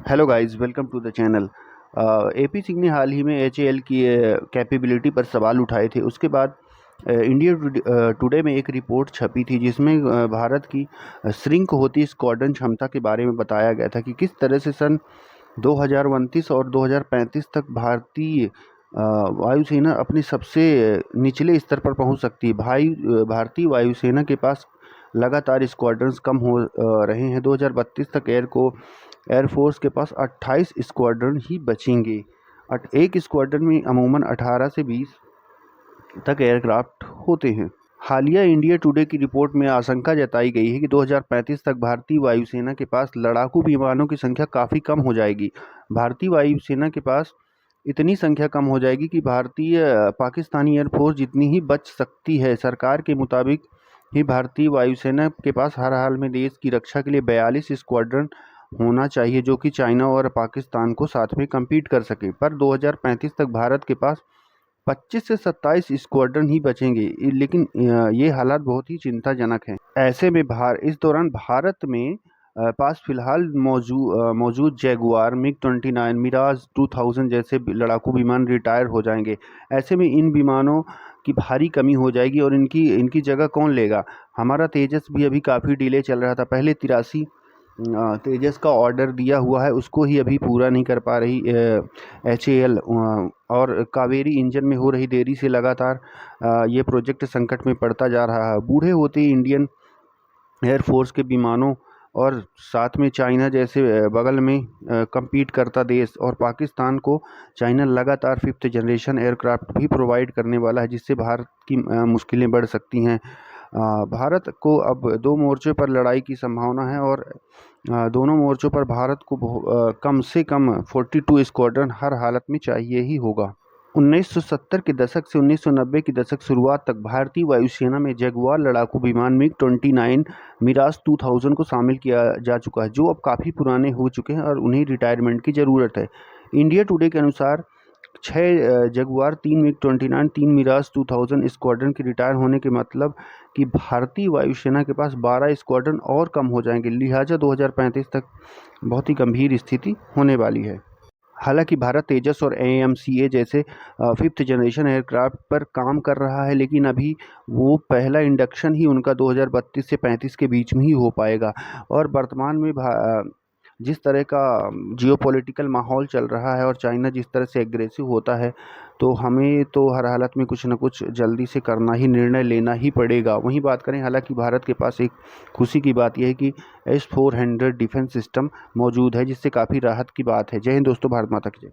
Hello guys, welcome to the channel. AP Singh ने हाल ही में एचएएल की कैपेबिलिटी पर सवाल उठाए थे। उसके बाद इंडिया टुडे में एक रिपोर्ट छपी थी जिसमें भारत की श्रिंक होती स्क्वाड्रन क्षमता के बारे में बताया गया था कि किस तरह से सन 2029 और 2035 तक वायुसेना अपने सबसे निचले स्तर पर पहुंच सकती है। भारतीय वायुसेना के पास लगातार स्क्वाड्रन्स कम हो रहे हैं। 2032 तक एयरफोर्स के पास 28 स्क्वाड्रन ही बचेंगे। एक स्क्वाड्रन में अमूमन 18 से 20 तक एयरक्राफ्ट होते हैं। हालिया इंडिया टुडे की रिपोर्ट में आशंका जताई गई है कि 2035 तक भारतीय वायुसेना के पास लड़ाकू विमानों की संख्या काफ़ी कम हो जाएगी। भारतीय वायुसेना के पास इतनी संख्या कम हो जाएगी कि पाकिस्तानी एयरफोर्स जितनी ही बच सकती है। सरकार के मुताबिक ही भारतीय वायुसेना के पास हर हाल में देश की रक्षा के लिए 42 स्क्वाड्रन होना चाहिए, जो कि चाइना और पाकिस्तान को साथ में compete कर सके। पर 2035 तक भारत के पास 25 से 27 स्क्वाड्रन ही बचेंगे, लेकिन ये हालात बहुत ही चिंताजनक हैं। ऐसे में इस दौरान भारत में पास फिलहाल मौजूद जैगुआर, MiG-29, मिराज 2000 जैसे लड़ाकू विमान रिटायर हो जाएंगे। ऐसे में इन विमानों की भारी कमी हो जाएगी और इनकी जगह कौन लेगा। हमारा तेजस भी अभी काफ़ी डिले चल रहा था। पहले 83 तेजस का ऑर्डर दिया हुआ है, उसको ही अभी पूरा नहीं कर पा रही एचएएल, और कावेरी इंजन में हो रही देरी से लगातार ये प्रोजेक्ट संकट में पड़ता जा रहा है। बूढ़े होते ही इंडियन एयरफोर्स के विमानों और साथ में चाइना जैसे बगल में compete करता देश और पाकिस्तान को चाइना लगातार 5th जनरेशन एयरक्राफ्ट भी प्रोवाइड करने वाला है, जिससे भारत की मुश्किलें बढ़ सकती हैं। भारत को अब 2 मोर्चों पर लड़ाई की संभावना है और दोनों मोर्चों पर भारत को कम से कम 42 स्क्वाड्रन हर हालत में चाहिए ही होगा। 1970 के दशक से 1990 के दशक शुरुआत तक भारतीय वायुसेना में जगुआर लड़ाकू विमान MiG-29, मिराज 2000 को शामिल किया जा चुका है, जो अब काफ़ी पुराने हो चुके हैं और उन्हें रिटायरमेंट की ज़रूरत है। इंडिया टुडे के अनुसार 6 जगुआर, 3 MiG-29, 3 मिराज 2000 स्क्वाड्रन के रिटायर होने के मतलब कि भारतीय वायुसेना के पास 12 स्क्वाड्रन और कम हो जाएंगे। लिहाजा 2035 तक बहुत ही गंभीर स्थिति होने वाली है। हालांकि भारत तेजस और AMCA जैसे 5th जनरेशन एयरक्राफ्ट पर काम कर रहा है, लेकिन अभी वो पहला इंडक्शन ही उनका 2032 से 35 के बीच में ही हो पाएगा। और वर्तमान में जिस तरह का जियोपॉलिटिकल माहौल चल रहा है और चाइना जिस तरह से एग्रेसिव होता है, तो हमें तो हर हालत में कुछ न कुछ जल्दी से करना ही, निर्णय लेना ही पड़ेगा। वहीं बात करें, हालांकि भारत के पास एक खुशी की बात यह है कि S-400 डिफेंस सिस्टम मौजूद है, जिससे काफ़ी राहत की बात है। जय हिंद दोस्तों, भारत माता की जय।